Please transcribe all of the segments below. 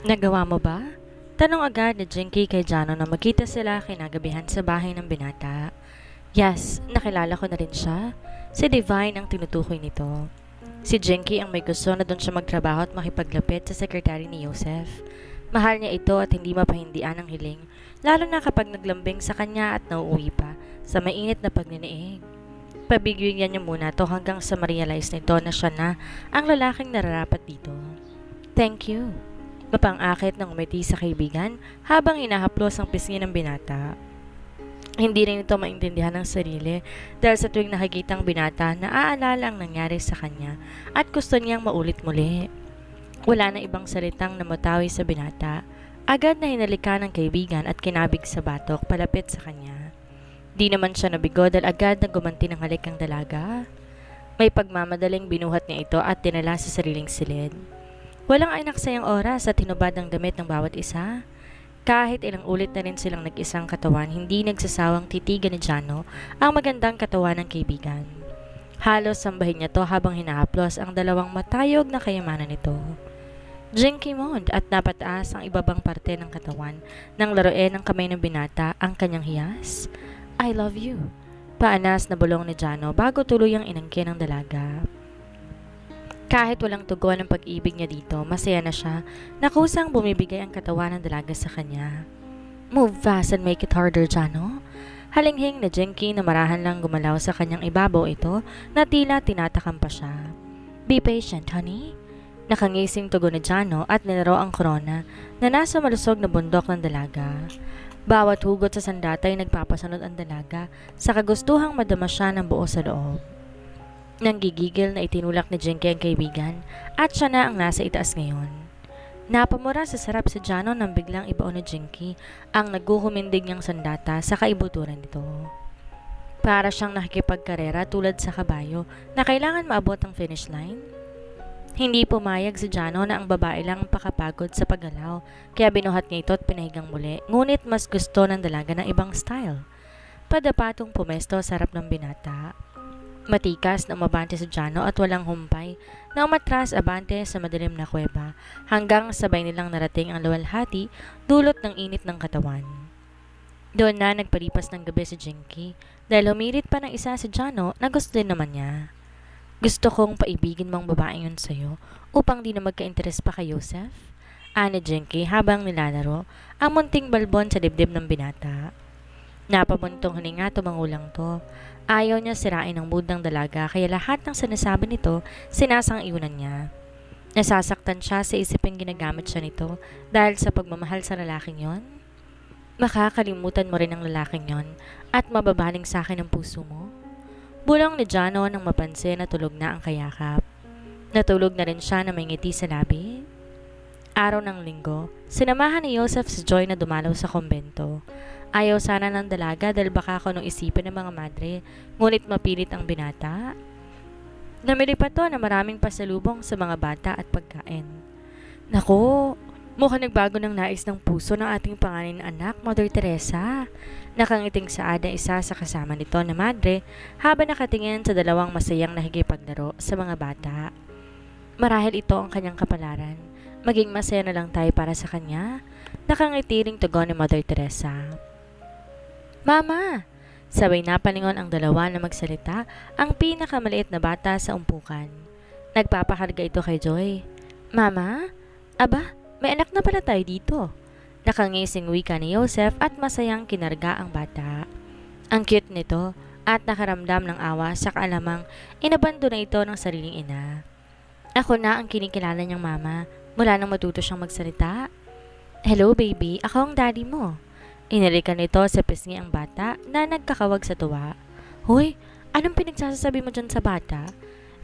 Nagawa mo ba? Tanong agad ni Jinky kay Jano na magkita sila kinagabihan sa bahay ng binata. Yes, nakilala ko na rin siya. Si Divine ang tinutukoy nito. Si Jinky ang may gusto na doon siya magtrabaho at makipaglapit sa sekretary ni Joseph. Mahal niya ito at hindi mapahindian ang hiling, lalo na kapag naglambing sa kanya at nauuwi pa sa mainit na pagniniig. Pabigyan niya muna to hanggang sa ma-realize nito na siya na ang lalaking nararapat dito. Thank you. Mapang-akit ng umiti sa kaibigan habang inahaplos ang pisngi ng binata. Hindi rin ito maintindihan ng sarili dahil sa tuwing nakikita ang binata naaalala ang nangyari sa kanya at gusto niyang maulit muli. Wala na ibang salitang namatawi sa binata. Agad na hinalikan ng kaibigan at kinabig sa batok palapit sa kanya. Di naman siya nabigo dahil agad na gumanti ng halik ang dalaga. May pagmamadaling binuhat niya ito at dinala sa sariling silid. Walang aynaksayang oras at hinubad ang damit ng bawat isa. Kahit ilang ulit na rin silang nag-isang katawan, hindi nagsasawang titigan ni Jano ang magandang katawan ng kaibigan. Halos sambahin niya to habang hinahaplos ang dalawang matayog na kayamanan nito. Jinky Mond at napataas ang ibabang parte ng katawan nang laruin ng kamay ng binata ang kanyang hiyas. I love you. Paanas na bulong ni Jano bago tuluyang inangkin ng dalaga. Kahit walang tugon ng pag-ibig niya dito, masaya na siya na kusang bumibigay ang katawan ng dalaga sa kanya. Move fast and make it harder, Jano. Halinghing na Jinky na marahan lang gumalaw sa kanyang ibabaw ito na tila tinatakam pa siya. Be patient, honey. Nakangising tugon ni Jano at nilaro ang korona na nasa malusog na bundok ng dalaga. Bawat hugot sa sandata ay nagpapasunod ang dalaga sa kagustuhang madama siya ng buo sa loob. Nang gigigil na itinulak ni Jinky ang kaibigan at siya na ang nasa itaas ngayon. Napamura sa sarap si Jano nang biglang ibaon ni Jinky ang naguhumindig niyang sandata sa kaibuturan nito. Para siyang nakikipagkarera tulad sa kabayo na kailangan maabot ang finish line. Hindi pumayag si Jano na ang babae lang ang pakapagod sa paggalaw kaya binuhat niya ito at pinahigang muli, ngunit mas gusto ng dalaga ng ibang style. Padapatong pumesto sa harap ng binata. Matikas na umabante si Jano at walang humpay na umatras abante sa madilim na kuweba hanggang sabay nilang narating ang luwalhati dulot ng init ng katawan. Doon na nagpalipas ng gabi si Jinky dahil humirit pa ng isa si Jano na gusto din naman niya. Gusto kong paibigin mong babae yun sa'yo upang di na magka-interes pa kay Joseph. Ani Jinky habang nilalaro ang munting balbon sa dibdib ng binata. Napabuntong hininga tumangulang to. Ayaw niya sirain ang mood ng dalaga kaya lahat ng sinasabi nito sinasang-iunan niya. Nasasaktan siya sa isiping ginagamit siya nito dahil sa pagmamahal sa lalaking yon. Makakalimutan mo rin ang lalaking yon at mababaling sa akin ang puso mo. Bulong ni Jano nang mapansin na tulog na ang kayakap. Natulog na rin siya na may ngiti sa labi. Araw ng linggo, sinamahan ni Joseph si Joy na dumalaw sa kumbento. Ayaw sana ng dalaga dahil baka nung isipin ng mga madre, ngunit mapilit ang binata. Namili pa to na maraming pasalubong sa mga bata at pagkain. Naku, mukhang nagbago ng nais ng puso ng ating panganay na anak, Mother Teresa. Nakangiting saad na isa sa kasama nito na madre habang nakatingin sa dalawang masayang nakikipaglaro sa mga bata. Marahil ito ang kanyang kapalaran. Maging masaya na lang tayo para sa kanya. Nakangiti ring tugon ni Mother Teresa. Mama! Sabay napalingon ang dalawa na magsalita ang pinakamaliit na bata sa umpukan. Nagpapakarga ito kay Joy. Mama? Aba, may anak na pala tayo dito. Nakangising wika ni Joseph at masayang kinarga ang bata. Ang cute nito at nakaramdam ng awa sa kaalamang inabando na ito ng sariling ina. Ako na ang kinikilala niyang mama mula nang matuto siyang magsalita. Hello baby, ako ang daddy mo. Inalikan nito sa pisngi ang bata na nagkakawag sa tuwa. Hoy, anong pinagsasabi mo dyan sa bata?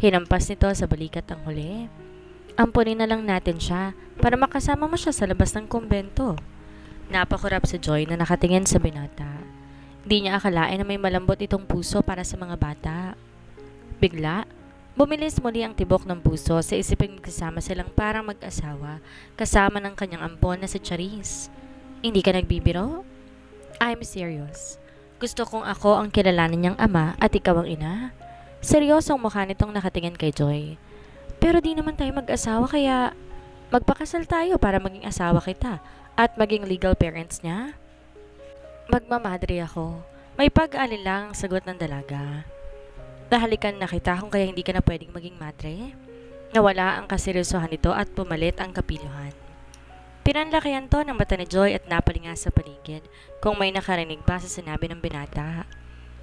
Hinampas nito sa balikat ang huli. Ampunin na lang natin siya para makasama mo siya sa labas ng kumbento. Napakurap si Joy na nakatingin sa binata. Di niya akalain na may malambot itong puso para sa mga bata. Bigla, bumilis muli ang tibok ng puso sa isiping magkasama silang parang mag-asawa kasama ng kanyang ampon na si Charis. Hindi ka nagbibiro? I'm serious. Gusto kong ako ang kilalanin niyang ama at ikaw ang ina. Seryosong mukha nitong nakatingin kay Joy. Pero di naman tayo mag-asawa kaya Magpakasal tayo para maging asawa kita at maging legal parents niya? Magmamadre ako. May pag-alin ang sagot ng dalaga. Nahalikan na kita kung kaya hindi ka na pwedeng maging madre. Nawala ang kaseryosohan nito at pumalit ang kapiluhan. Pinanlakihan to ng mata ni Joy at napalinga sa paligid kung may nakarinig pa sa sinabi ng binata.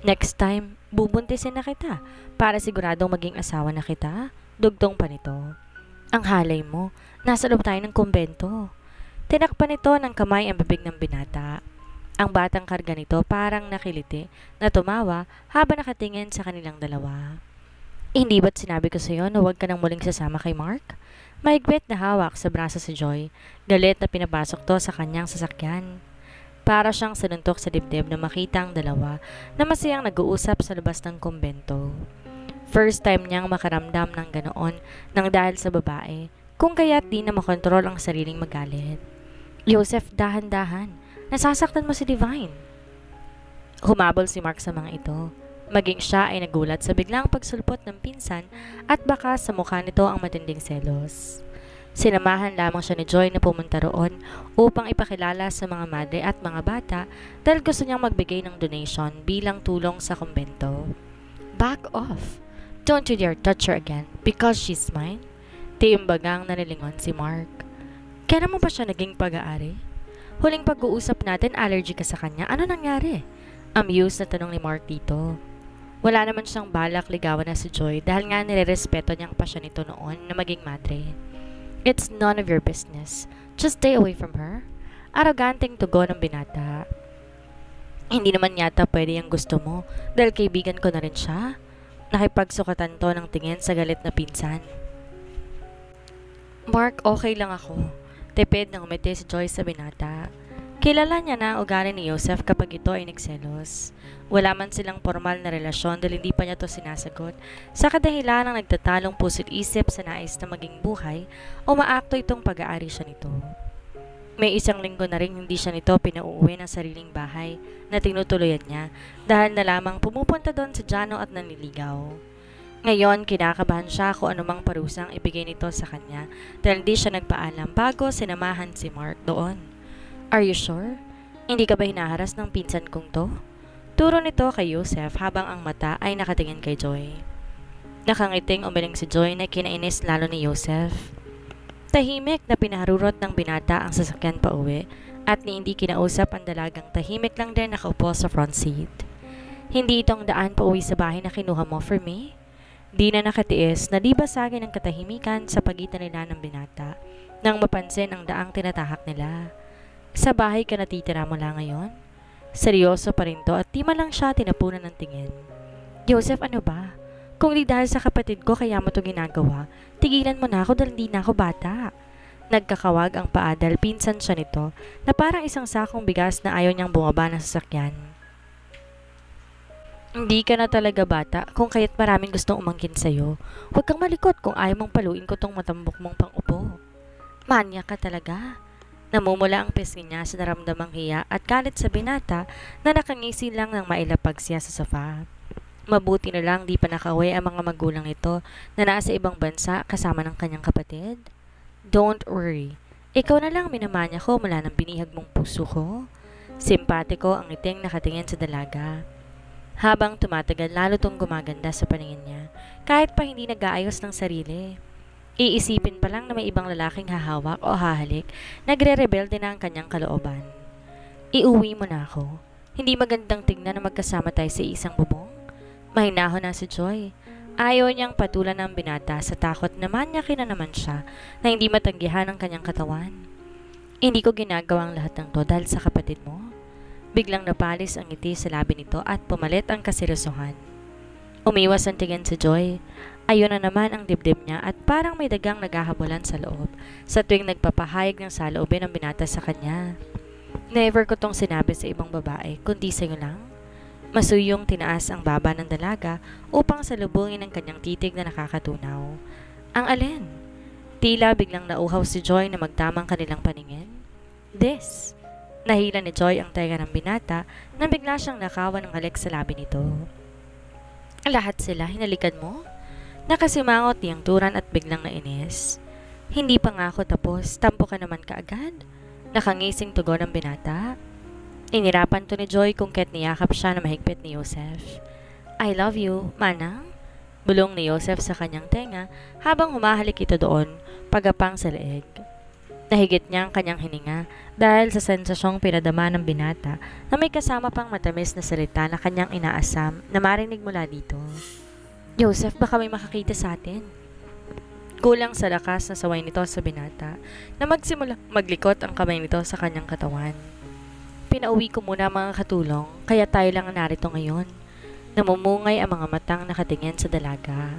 Next time, bubuntisin na kita para siguradong maging asawa na kita. Dugtong pa nito. Ang halay mo, nasa loob tayo ng kumbento. Tinakpan nito ng kamay ang bibig ng binata. Ang batang karga nito parang nakiliti na tumawa habang nakatingin sa kanilang dalawa. Hindi ba't sinabi ko sa iyo na huwag ka nang muling sasama kay Mark? Mahigpit na hawak sa braso si Joy, galit na pinapasok to sa kanyang sasakyan. Para siyang sinuntok sa dibdib na makita ang dalawa na masayang nag-uusap sa labas ng kumbento. First time niyang makaramdam ng ganoon nang dahil sa babae, kung kaya't di na makontrol ang sariling magalit. Joseph, dahan-dahan. Nasasaktan mo si Divine. Humabol si Mark sa mga ito. Maging siya ay nagulat sa biglang pagsulpot ng pinsan at baka sa mukha nito ang matinding selos. Sinamahan lamang siya ni Joy na pumunta roon upang ipakilala sa mga madre at mga bata dahil gusto niyang magbigay ng donation bilang tulong sa kumbento. Back off! Don't you dare touch her again because she's mine. Tiimbagang nanilingon si Mark. Kailan mo pa siya naging pag-aari? Huling pag-uusap natin, allergy ka sa kanya. Ano nangyari? Amused na tanong ni Mark dito. Wala naman siyang balak ligawan na si Joy dahil nga nirerespeto niyang pasyon nito noon na maging madre. It's none of your business. Just stay away from her. Arroganteng tugon ng binata. Hindi naman yata pwede yung gusto mo dahil kaibigan ko na rin siya. Nakipagsukatan to ng tingin sa galit na pinsan. Mark, okay lang ako. Tipid na umiti si Joy sa binata. Kilala niya na ang ugali ni Joseph kapag ito ay nagselos. Wala man silang formal na relasyon dahil hindi pa niya to sinasagot. Sa kadahilan ng nagtatalong puso't isip sa nais na maging buhay, umaakto itong pag-aari siya nito. May isang linggo na rin hindi siya nito pinauuwi ng sariling bahay na tinutuluyan niya dahil na lamang pumupunta doon sa Jano at nanliligaw. Ngayon, kinakabahan siya kung anumang parusang ibigay nito sa kanya dahil di siya nagpaalam bago sinamahan si Mark doon. Are you sure? Hindi ka ba hinaharas ng pinsan kong to? Turo nito kay Joseph habang ang mata ay nakatingin kay Joy. Nakangiting umiling si Joy na kinainis lalo ni Joseph. Tahimik na pinaharurot ng binata ang sasakyan pa uwi at ni hindi kinausap ang dalagang tahimik lang din nakaupo sa front seat. Hindi itong daan pa uwi sa bahay na kinuha mo for me? Di na nakatiis na di basagin ang katahimikan sa pagitan nila ng binata nang mapansin ang daang tinatahak nila. Sa bahay ka natitira mula ngayon? Seryoso pa rin to at di man lang siya tinapunan ng tingin. Joseph, ano ba? Kung di dahil sa kapatid ko kaya mo to ginagawa, tigilan mo na ako dahil di na ako bata. Nagkakawag ang paa dahil pinsan siya nito na parang isang sakong bigas na ayaw niyang bumaba ng sasakyan. Hindi ka na talaga bata kung kaya't maraming gustong umangkin sa'yo. Huwag kang malikot kung ayaw mong paluin ko tong matambok mong pang-upo. Manya ka talaga. Namumula ang pisngi niya sa naramdamang hiya at galit sa binata na nakangisi lang ng mailapag siya sa sofa. Mabuti na lang di pa nakauwi ang mga magulang nito na nasa ibang bansa kasama ng kanyang kapatid. Don't worry. Ikaw na lang minamanya ko mula ng binihag mong puso ko. Simpatiko ang ngiting nakatingin sa dalaga. Habang tumatagal, lalo tong gumaganda sa paningin niya, kahit pa hindi nag-aayos ng sarili. Iisipin pa lang na may ibang lalaking hahawak o hahalik, nagre-rebelde na ang kanyang kalooban. Iuwi mo na ako. Hindi magandang tingnan na magkasama tayo sa isang bubong. Mahinahon na si Joy. Ayaw niyang patulan ng binata sa takot na manyakin na naman siya na hindi matanggihan ang kanyang katawan. Hindi ko ginagawa ang lahat ng to dahil sa kapatid mo. Biglang napalis ang ngiti sa labi nito at pumalit ang kaseryosohan. Umiwas ang tingin si Joy. Ayun na naman ang dibdib niya at parang may dagang naghahabulan sa loob sa tuwing nagpapahayag ng saloobin ng binata sa kanya. Never ko tong sinabi sa ibang babae, kundi sa'yo lang. Masuyong tinaas ang baba ng dalaga upang salubungin ang kanyang titig na nakakatunaw. Ang alin? Tila biglang nauhaw si Joy na magtamang kanilang paningin. This. Nahila ni Joy ang tega ng binata nang bigla siyang nakawan ng halik sa labi nito. Lahat sila hinalikan mo? Nakasimangot niyang turan at biglang nainis. Hindi pa nga ako tapos, tampo ka naman kaagad. Nakangising tugon ng binata. Inirapan to ni Joy kung ket niyakap siya na mahigpit ni Joseph. I love you, manang. Bulong ni Joseph sa kanyang tenga habang humahalik ito doon, pagapang sa leeg. Nahigit niya ang kanyang hininga dahil sa sensasyong pinadama ng binata na may kasama pang matamis na salita na kanyang inaasam na marinig mula dito. Joseph, baka may makakita sa atin. Kulang sa lakas na saway nito sa binata na magsimula maglikot ang kamay nito sa kanyang katawan. Pinauwi ko muna mga katulong kaya tayo lang narito ngayon. Namumungay ang mga matang nakatingin sa dalaga.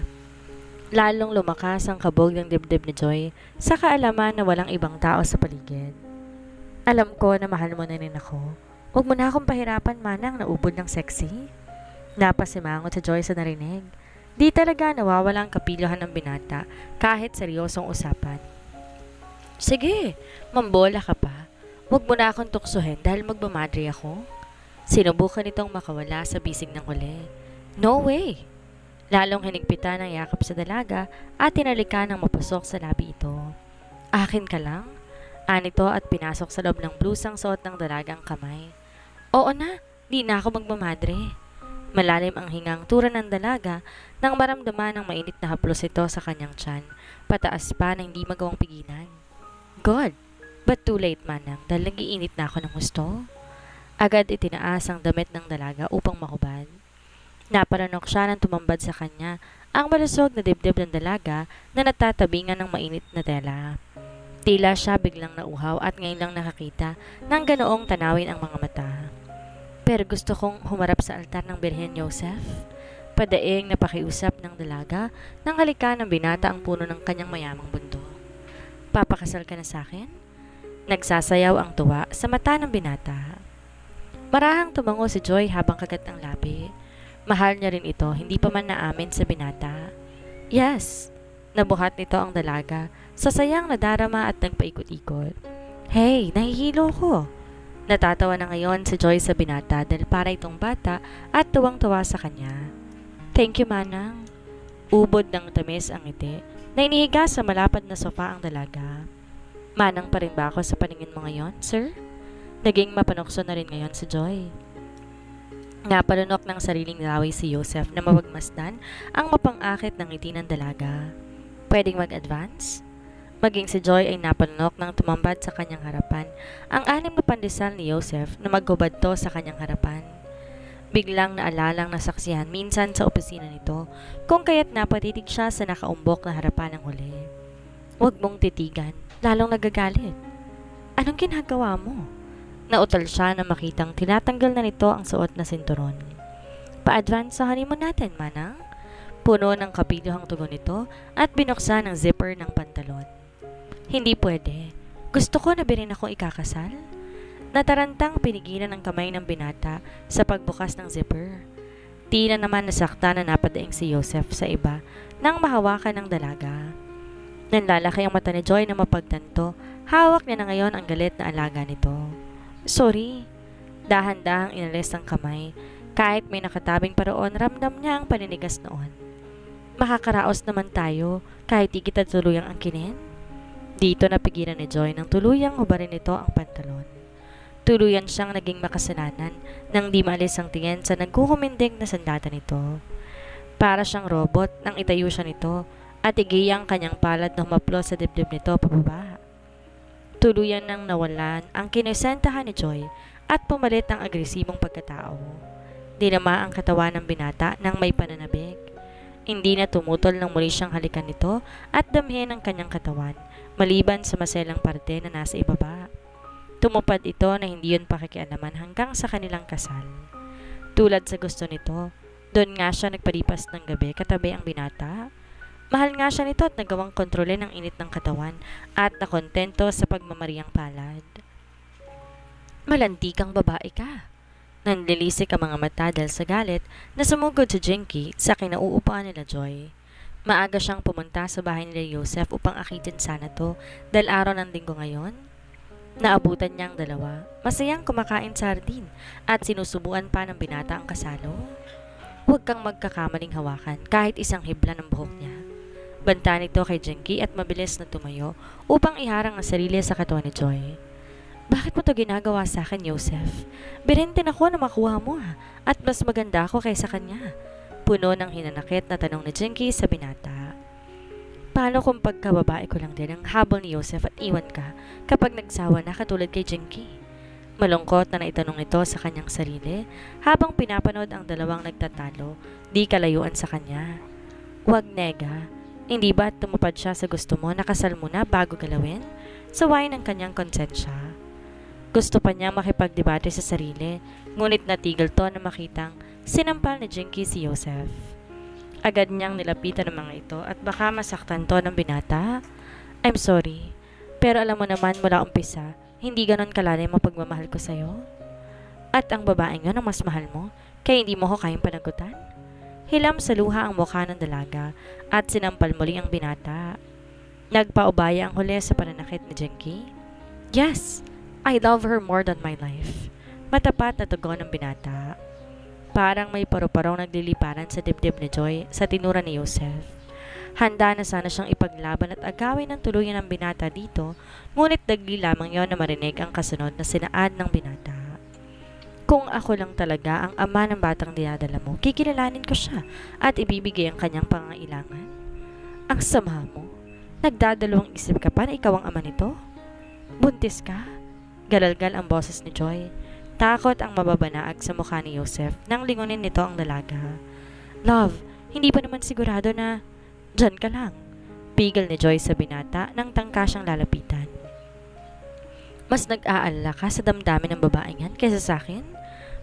Lalong lumakas ang kabog ng dibdib ni Joy sa kaalaman na walang ibang tao sa paligid. Alam ko na mahal mo na rin ako. Huwag mo na akong pahirapan manang naubod ng sexy. Napasimangot sa Joy sa narinig. Di talaga nawawala ang kapiluhan ng binata kahit seryosong usapan. Sige, mambola ka pa. Huwag mo na akong tuksuhin dahil magmamadre ako. Sinubukan nitong makawala sa bisig ng huli. No way! Lalong hinigpitan ng yakap sa dalaga at tinalikan ng mapasok sa labi ito. Akin ka lang? Anito at pinasok sa loob ng blusang suot ng dalagang kamay. Oo na, di na ako magmamadre. Malalim ang hingang tura ng dalaga nang maramdaman ng mainit na haplos ito sa kanyang tiyan, pataas pa na hindi magawang pigilan. God, but too late manang dahil nagiinit na ako ng gusto. Agad itinaas ang damit ng dalaga upang mahubad. Naparanok siya nang tumambad sa kanya ang malusog na dibdib ng dalaga na natatabingan ng mainit na tela. Tila siya biglang nauhaw at ngayon lang nakakita ng ganoong tanawin ang mga mata. Pero gusto kong humarap sa altar ng Birhen Joseph. Padaing napakiusap ng dalaga nang halikan ng binata ang puno ng kanyang mayamang bundo. Papakasal ka na sa akin? Nagsasayaw ang tuwa sa mata ng binata. Marahang tumango si Joy habang kagat ang labi. Mahal niya rin ito, hindi pa man naamin sa binata. Yes, nabuhat nito ang dalaga, sasayang nadarama at nagpaikot-ikot. Hey, nahihilo ko. Natatawa na ngayon si Joy sa binata dahil para itong bata at tuwang-tuwa sa kanya. Thank you, manang. Ubod ng tamis ang ngiti na inihiga sa malapad na sofa ang dalaga. Manang pa rin ba ako sa paningin mo ngayon, sir? Naging mapanokso na rin ngayon si Joy. Napalunok ng sariling laway si Joseph na mapagmasdan ang mapang-akit ng ngiti ng dalaga. Pwedeng mag-advance? Maging si Joy ay napalunok ng tumambad sa kanyang harapan ang anim na pandesal ni Joseph na maghubad to sa kanyang harapan. Biglang naalalang nasaksihan minsan sa opisina nito kung kaya't napatitig siya sa nakaumbok na harapan ng huli. Huwag mong titigan, lalong nagagalit. Anong ginagawa mo? Nautal siya na makitang tinatanggal na nito ang suot na sinturon. Pa-advance sa honeymoon natin, manang. Puno ng kapiluhang tugon nito at binuksan ang zipper ng pantalon. Hindi pwede. Gusto ko na birin akong ikakasal. Natarantang pinigilan ang kamay ng binata sa pagbukas ng zipper. Tila naman nasakta na napadaing si Joseph sa iba nang mahawakan ng dalaga. Nanlalaki ang mata ni Joy na mapagtanto, hawak niya na ngayon ang galit na alaga nito. Sorry. Dahan-dahang inalis ang kamay. Kahit may nakatabing paroon, ramdam niya ang paninigas noon. Makakaraos naman tayo kahit di kita tuluyang angkinin. Dito napigilan ni Joy nang tuluyang hubarin nito ang pantalon. Tuluyan siyang naging makasalanan nang di maalis ang tingin sa nagkukumindig na sandata nito. Para siyang robot nang itayo siya nito at igiyang kanyang palad na humaplos sa dibdib nito pababa. Tuluyan nang nawalan ang kinesentahan ni Joy at pumalit ang agresibong pagkatao. Dinama ang katawan ng binata nang may pananabik. Hindi na tumutol nang muli siyang halikan nito at damhin ang kanyang katawan, maliban sa maselang parte na nasa ibaba. Tumupad ito na hindi yun pakikialaman hanggang sa kanilang kasal. Tulad sa gusto nito, doon nga siya nagpalipas ng gabi katabi ang binata. Mahal nga siya nito at nagawang kontrolin ang init ng katawan at nakontento sa pagmamariyang palad. Malandi kang babae ka. Nanlilisik ang mga mata dahil sa galit na sumugod si Jinky sa kinauupuan nila Joy. Maaga siyang pumunta sa bahay nila Joseph upang akitin sana to dahil araw ng linggo ngayon. Naabutan niya ang dalawa, masayang kumakain sardin at sinusubuan pa ng binata ang kasalo. Huwag kang magkakamaling hawakan kahit isang hibla ng buhok niya. Banta nito kay Jinky at mabilis na tumayo upang iharang ang sarili sa katawan ni Joy. Bakit mo to ginagawa sa akin, Joseph? Birintin ako na makuha mo at mas maganda ako kaysa kanya. Puno ng hinanakit na tanong ni Jinky sa binata. Paano kung pagkababae ko lang din ang habol ni Joseph at iwan ka kapag nagsawa na katulad kay Jinky? Malungkot na naitanong ito sa kanyang sarili habang pinapanood ang dalawang nagtatalo, di kalayuan sa kanya. Wag, nega. Hindi ba tumupad siya sa gusto mo, nakasal mo na bago galawin? Sawayin ang kanyang konsensya. Gusto pa niya makipagdebate sa sarili, ngunit natigil to na makitang sinampal ni Jinky si Joseph. Agad niyang nilapitan ng mga ito at baka masaktan to ng binata. I'm sorry, pero alam mo naman mula umpisa, hindi ganon kalalim ang pagmamahal ko sa'yo. At ang babaeng yun ang mas mahal mo, kaya hindi mo ko kayang panagutan. Hilam sa luha ang mukha ng dalaga at sinampal muli ang binata. Nagpaubaya ang huli sa pananakit ni Jinky. Yes, I love her more than my life. Matapat na tugon ng binata. Parang may paru-parong nagliliparan sa dibdib ni Joy sa tinura ni Joseph. Handa na sana siyang ipaglaban at agawin ng tuluyan ng binata dito, ngunit dagli lamang yon na marinig ang kasunod na sinaad ng binata. Kung ako lang talaga ang ama ng batang dinadala mo, kikilalanin ko siya at ibibigay ang kanyang pangangailangan. Ang sama mo. Nagdadalawang isip ka pa na ikaw ang ama nito? Buntis ka? Galalgal ang boses ni Joy. Takot ang mababanaag sa mukha ni Joseph nang lingunin nito ang dalaga. Love, hindi pa naman sigurado na dyan ka lang. Pigil ni Joy sa binata nang tangka siyang lalapitan. Mas nag-aalala ka sa damdamin ng babaeng yan kaysa sa akin?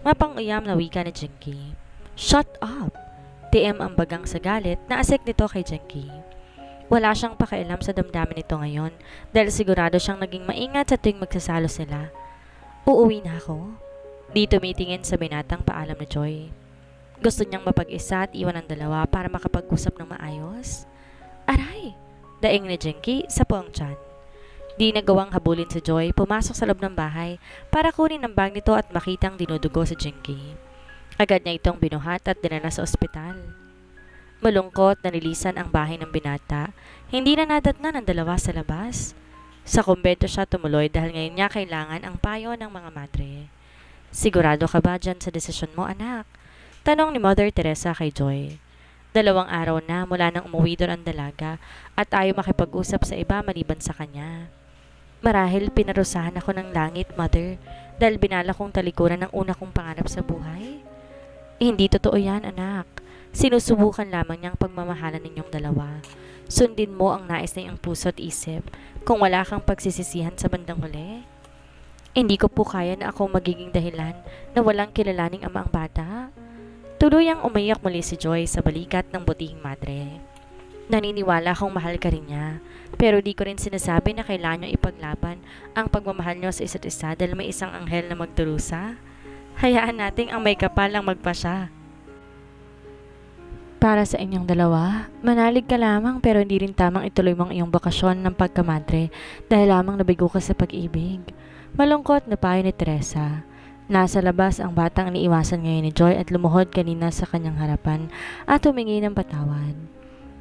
Mapang-uyam na wika ni Jinky. Shut up! TM ang bagang sa galit na asik nito kay Jinky. Wala siyang pakialam sa damdamin nito ngayon dahil sigurado siyang naging maingat sa tuwing magsasalo sila. Uuwi na ako. Di tumitingin sa binatang paalam ni Joy. Gusto niyang mapag-isa at iwan ang dalawa para makapag-usap ng maayos. Aray! Daing ni Jinky sa puwang tiyan. Di nagawang habulin si Joy, pumasok sa loob ng bahay para kunin ang bag nito at makitang dinudugo si Jinky. Agad niya itong binuhat at dinala sa ospital. Malungkot na nilisan ang bahay ng binata. Hindi na nadatnan ang dalawa sa labas. Sa kumbento siya tumuloy dahil ngayon niya kailangan ang payo ng mga madre. Sigurado ka ba dyan sa desisyon mo, anak? Tanong ni Mother Teresa kay Joy. 2 araw na mula nang umuwi doon ang dalaga at ayaw makipag-usap sa iba maliban sa kanya. Marahil pinarusahan ako ng langit, Mother, dahil binala kong talikuran ang una kong pangarap sa buhay. Hindi totoo yan, anak. Sinusubukan lamang niyang pagmamahalan ninyong dalawa. Sundin mo ang nais na iyong puso at isip kung wala kang pagsisisihan sa bandang huli. Hindi ko po kaya na akong magiging dahilan na walang kilalaning ama ang bata. Tuluyang umiyak muli si Joy sa balikat ng butihing madre. Naniniwala akong mahal ka rin niya, pero di ko rin sinasabi na kailangan niyo ipaglaban ang pagmamahal niyo sa isa't isa dahil may isang anghel na magdurusa. Hayaan nating ang may kapal ang magpasya. Para sa inyong dalawa, manalig ka lamang pero hindi rin tamang ituloy mo ang iyong bakasyon ng pagkamadre dahil lamang nabigo ka sa pag-ibig. Malungkot na payo ni Teresa. Nasa labas ang batang iniiwasan ngayon ni Joy at lumuhod kanina sa kanyang harapan at humingi ng patawad.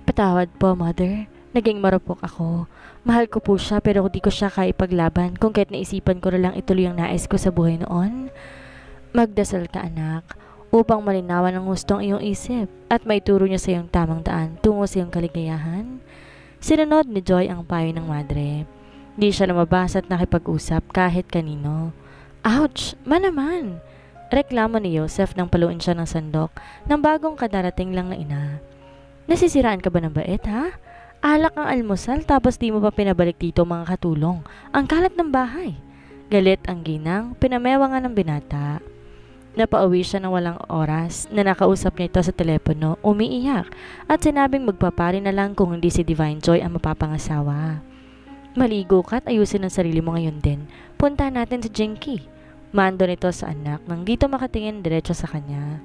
Patawad po, Mother. Naging marupok ako. Mahal ko po siya pero di ko siya kaipaglaban kung kahit naisipan ko na lang ituloy ang nais ko sa buhay noon. Magdasal ka, anak, upang malinawan ang gustong iyong isip at maituro niya sa iyong tamang daan tungo sa iyong kaligayahan. Sinunod ni Joy ang payo ng madre. Di siya lumabas at nakipag-usap kahit kanino. Ouch! Manaman! Reklamo ni Joseph nang paluin siya ng sandok ng bagong kadarating lang na ina. Nasisiraan ka ba ng bait, ha? Alak ang almusal tapos di mo pa pinabalik dito mga katulong. Ang kalat ng bahay. Galit ang ginang, pinamewa nga ng binata. Napauwi siya ng walang oras na nakausap niya ito sa telepono, umiiyak at sinabing magpapari na lang kung hindi si Divine Joy ang mapapangasawa. Maligo ka at ayusin ang sarili mo ngayon din. Punta natin si Jinky. Mando nito sa anak nang dito makatingin diretso sa kanya.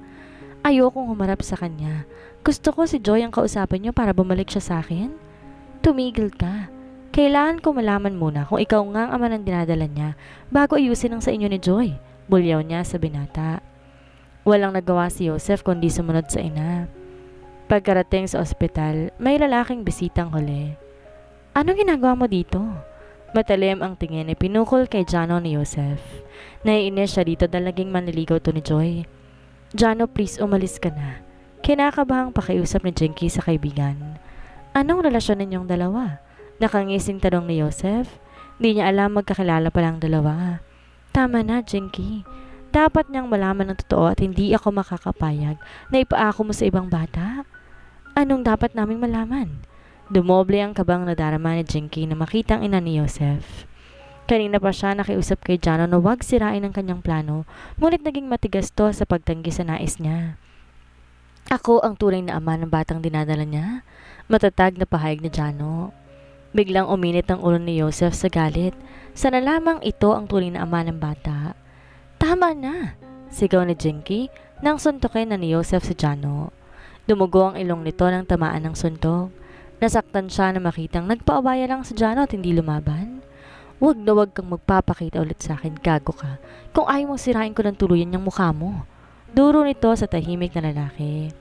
Ayokong humarap sa kanya. Gusto ko si Joy ang kausapin niyo para bumalik siya sa akin. Tumigil ka. Kailangan ko malaman muna kung ikaw nga ang ama ng dinadala niya bago ayusin ang sa inyo ni Joy. Bulyaw niya sa binata. Walang nagawa si Joseph kundi sumunod sa ina. Pagkarating sa ospital, may lalaking bisitang huli. Ano ginagawa mo dito? Matalim ang tingin ay pinukol kay Jano ni Joseph. Naiinis siya dito dahil naging manliligaw to ni Joy. Jano, please umalis ka na. Kinakabahang pakiusap ni Jinky sa kaibigan. Anong relasyon ninyong dalawa? Nakangising tanong ni Joseph. Di niya alam magkakilala palang dalawa. Tama na, Jinky. Dapat niyang malaman ng totoo at hindi ako makakapayag na ipaako mo sa ibang bata. Anong dapat naming malaman? Dumoble ang kabang nadarama ni Jinky na makita ang ina ni Joseph. Kanina pa siya nakiusap kay Jano na huwag sirain ang kanyang plano, ngunit naging matigas to sa pagtanggi sa nais niya. Ako ang tunay na ama ng batang dinadala niya, matatag na pahayag ni Jano. Biglang uminit ang ulo ni Joseph sa galit. Sana lamang ito ang tunay na ama ng bata. Tama na! Sigaw ni Jinky nang suntukin na ni Joseph si Jano. Dumugo ang ilong nito ng tamaan ng suntok. Nasaktan siya na makitang nagpaawaya lang si Jano at hindi lumaban. Huwag na huwag kang magpapakita ulit sa akin, gago ka. Kung ayaw mong sirain ko ng tuluyan yung mukha mo. Duro nito sa tahimik na lalaki.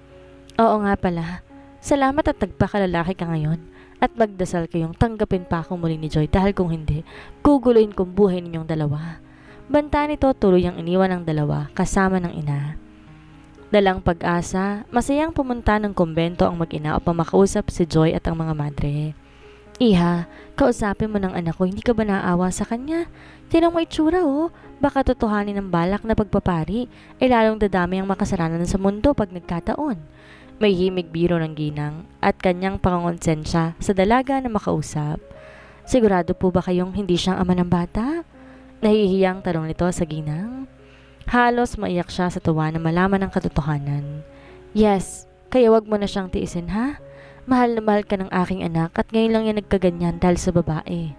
Oo nga pala. Salamat at nagpakalalaki ka ngayon. At magdasal kayong tanggapin pa akong muli ni Joy dahil kung hindi, guguloyin kong buhay ninyong dalawa. Banta nito tuloy ang iniwan ng dalawa kasama ng ina. Dalang pag-asa, masayang pumunta ng kumbento ang mag-ina upang makausap si Joy at ang mga madre. Iha, kausapin mo ng anak ko, hindi ka ba naawa sa kanya? Tinang may tsura oh, baka totohanin ng balak na pagpapari, ay lalong dadami ang makasalanan sa mundo pag nagkataon. May himig biro ng ginang at kanyang pangongonsensya sa dalaga na makausap. Sigurado po ba kayong hindi siyang ama ng bata? Nahihiyang tanong nito sa ginang. Halos maiyak siya sa tuwa na malaman ang katotohanan. Yes, kaya wag mo na siyang tiisin ha? Mahal na mahal ka ng aking anak at ngayon lang yan nagkaganyan dahil sa babae.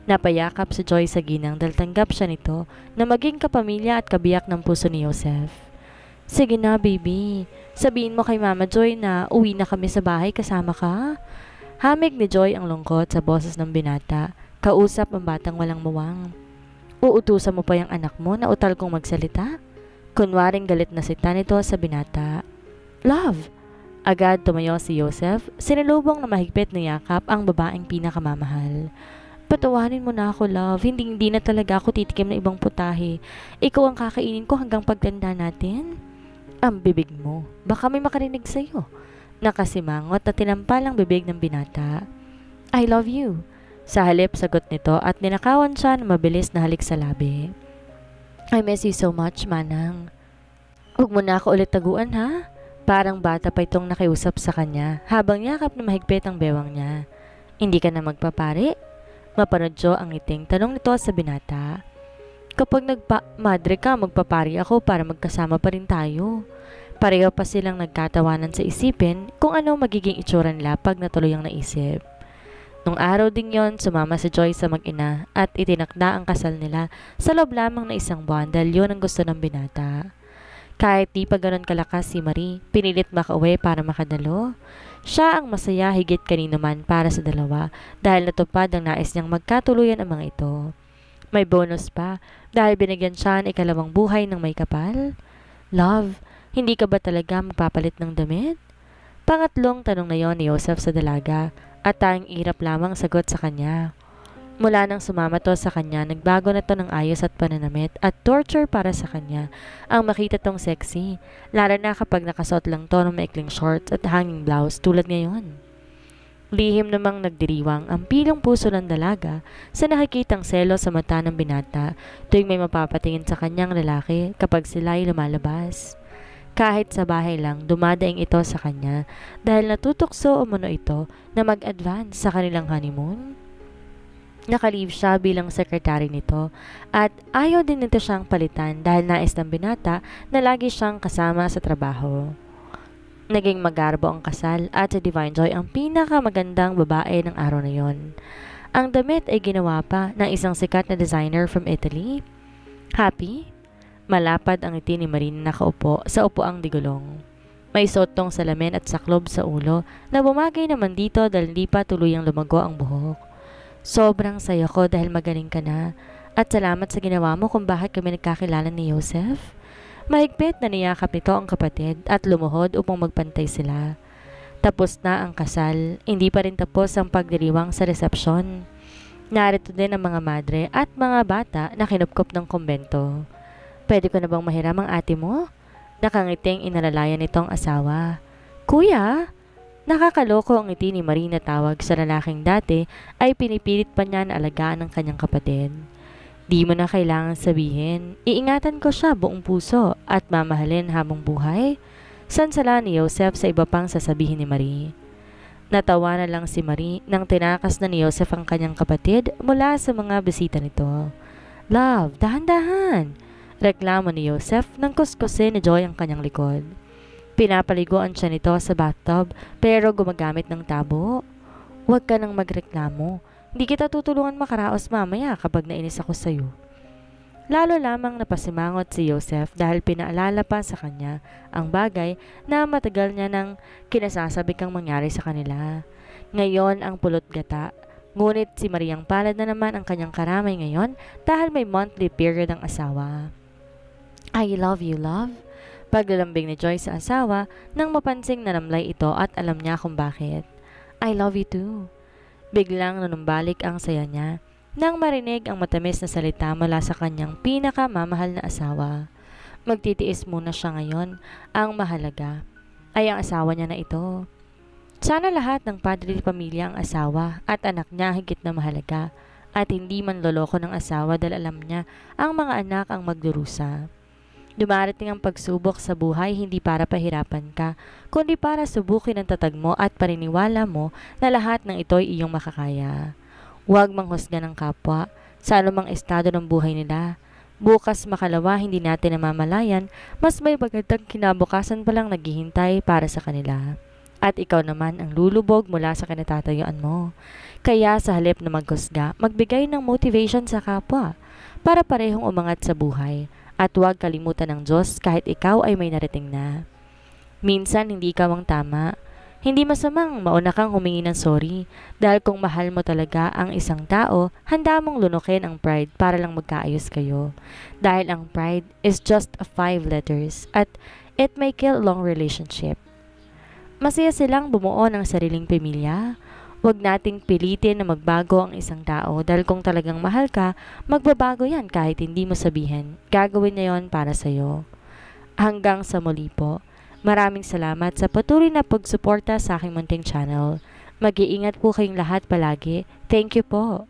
Napayakap si Joy sa ginang dahil tanggap siya nito na maging kapamilya at kabiyak ng puso ni Joseph. Sige na baby, sabihin mo kay Mama Joy na uwi na kami sa bahay kasama ka. Hamig ni Joy ang lungkot sa boses ng binata, kausap ang batang walang muwang. Uutusan mo pa yung anak mo na utal kong magsalita? Kunwaring galit na sita nito sa binata. Love! Agad tumayo si Joseph, sinalubong na mahigpit na yakap ang babaeng pinakamamahal. Patawarin mo na ako, love. Hindi na talaga ako titikim ng ibang putahe. Ikaw ang kakainin ko hanggang pagtanda natin. Ang bibig mo. Baka may makarinig sa'yo. Nakasimangot na tinampal ang bibig ng binata. I love you. Sa halip sagot nito at ninakawan siya na mabilis na halik sa labi. I miss you so much, manang. Huwag mo na ako ulit taguan ha? Parang bata pa itong nakiusap sa kanya habang yakap na mahigpit ang bewang niya. Hindi ka na magpapari? Mapanodyo ang ngiting tanong nito sa binata. Kapag madre ka, magpapari ako para magkasama pa rin tayo. Pareho pa silang nagkatawanan sa isipin kung ano magiging itsura nila pag natuloy ang naisip. Nung araw ding yon, sumama si Joy sa mag-ina at itinakda ang kasal nila sa loob lamang na isang buwan dahil yun ang gusto ng binata. Kahit di pa ganon kalakas si Marie, pinilit makauwi para makadalo. Siya ang masaya higit kanino man para sa dalawa dahil natupad ang nais niyang magkatuluyan ang mga ito. May bonus pa dahil binigyan siya ng ikalawang buhay ng may kapal. Love, hindi ka ba talaga magpapalit ng damit? Pangatlong tanong na yon ni Joseph sa dalaga. At tanging irap lamang sagot sa kanya. Mula nang sumama to sa kanya, nagbago na to ng ayos at pananamit at torture para sa kanya ang makita tong sexy, lalo na kapag nakasuot lang to ng maikling shorts at hanging blouse tulad ngayon. Lihim namang nagdiriwang ang pilong puso ng dalaga sa nakikitang selo sa mata ng binata tuwing may mapapatingin sa kanyang lalaki kapag sila ay lumalabas. Kahit sa bahay lang, dumadaing ito sa kanya dahil natutukso umano ito na mag-advance sa kanilang honeymoon. Nakalive siya bilang sekretary nito at ayaw din nito siyang palitan dahil nais ng binata na lagi siyang kasama sa trabaho. Naging magarbo ang kasal at si Divine Joy ang pinakamagandang babae ng araw na yon. Ang damit ay ginawa pa ng isang sikat na designer from Italy. Happy? Malapad ang ngiti ni Marie na nakaupo sa upuang digulong. May sotong salamin at saklob sa ulo na bumagay naman dito dahil di pa tuluyang lumago ang buhok. Sobrang saya ko dahil magaling ka na at salamat sa ginawa mo kung bakit kami nagkakilala ni Joseph. Mahigpit na niyakap nito ang kapatid at lumuhod upang magpantay sila. Tapos na ang kasal, hindi pa rin tapos ang pagdiriwang sa resepsyon. Narito din ang mga madre at mga bata na kinupkop ng kumbento. Pwede ko na bang mahiram ang ate mo? Nakangiting inalalayan nitong asawa. Kuya, nakakaloko ang ngiti ni Marie na tawag sa lalaking dati ay pinipilit pa niya na alagaan ng kanyang kapatid. Di mo na kailangan sabihin, iingatan ko siya buong puso at mamahalin habang buhay. Sansala ni Joseph sa iba pang sasabihin ni Marie. Natawa na lang si Marie nang tinakas na ni Joseph ang kanyang kapatid mula sa mga bisita nito. Love, dahan-dahan! Reklamo ni Joseph nang kuskusin ni Joy ang kanyang likod. Pinapaliguan siya nito sa bathtub pero gumagamit ng tabo. Huwag ka nang magreklamo. Hindi kita tutulungan makaraos mamaya kapag nainis ako sa'yo. Lalo lamang napasimangot si Joseph dahil pinaalala pa sa kanya ang bagay na matagal niya nang kinasasabi kang mangyari sa kanila. Ngayon ang pulot gata, ngunit si Mariang palad na naman ang kanyang karamay ngayon dahil may monthly period ang asawa. I love you, love. Paglalambing ni Joy sa asawa nang mapansing nanamlay ito at alam niya kung bakit. I love you too. Biglang nanumbalik ang saya niya nang marinig ang matamis na salita mula sa kanyang pinakamamahal na asawa. Magtitiis muna siya ngayon. Ang mahalaga ay ang asawa niya na ito. Sana lahat ng padre de pamilya ang asawa at anak niya higit na mahalaga at hindi man loloko ng asawa dahil alam niya ang mga anak ang magdurusa. Dumarating ang pagsubok sa buhay hindi para pahirapan ka, kundi para subukin ang tatag mo at paniniwala mo na lahat ng ito ay iyong makakaya. Huwag manghusga ng kapwa sa anumang estado ng buhay nila. Bukas makalawa hindi natin namamalayan, mas may magandang kinabukasan palang naghihintay para sa kanila. At ikaw naman ang lulubog mula sa kinatatayuan mo. Kaya sa halip na maghusga, magbigay ng motivation sa kapwa para parehong umangat sa buhay. At huwag kalimutan ng Diyos kahit ikaw ay may narating na. Minsan hindi ikaw ang tama. Hindi masamang mauna kang humingi ng sorry dahil kung mahal mo talaga ang isang tao, handa mong lunukin ang pride para lang magkaayos kayo. Dahil ang pride is just 5 letters at it may kill long relationship. Masaya silang bumuo ng sariling pamilya. Huwag nating pilitin na magbago ang isang tao dahil kung talagang mahal ka, magbabago yan kahit hindi mo sabihin. Gagawin niya yon para sa'yo. Hanggang sa muli po. Maraming salamat sa patuloy na pagsuporta sa aking munting channel. Mag-iingat po kayong lahat palagi. Thank you po.